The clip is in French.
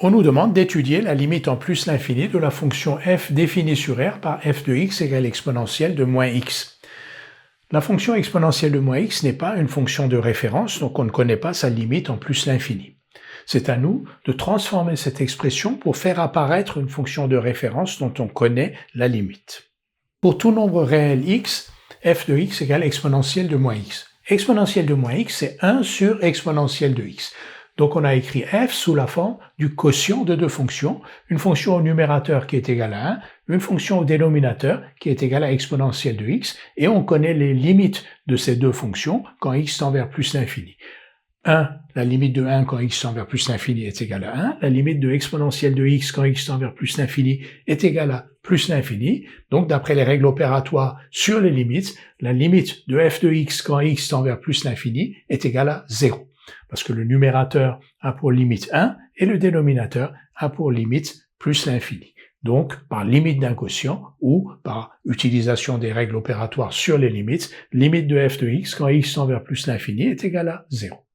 On nous demande d'étudier la limite en plus l'infini de la fonction f définie sur R par f de x égale exponentielle de moins x. La fonction exponentielle de moins x n'est pas une fonction de référence, donc on ne connaît pas sa limite en plus l'infini. C'est à nous de transformer cette expression pour faire apparaître une fonction de référence dont on connaît la limite. Pour tout nombre réel x, f de x égale exponentielle de moins x. Exponentielle de moins x, c'est 1 sur exponentielle de x. Donc on a écrit f sous la forme du quotient de deux fonctions, une fonction au numérateur qui est égale à 1, une fonction au dénominateur qui est égale à exponentielle de x, et on connaît les limites de ces deux fonctions quand x tend vers plus l'infini. 1, la limite de 1 quand x tend vers plus l'infini est égale à 1, la limite de exponentielle de x quand x tend vers plus l'infini est égale à plus l'infini, donc d'après les règles opératoires sur les limites, la limite de f de x quand x tend vers plus l'infini est égale à 0. Parce que le numérateur a pour limite 1 et le dénominateur a pour limite plus l'infini. Donc, par limite d'un quotient ou par utilisation des règles opératoires sur les limites, limite de f de x quand x tend vers plus l'infini est égale à 0.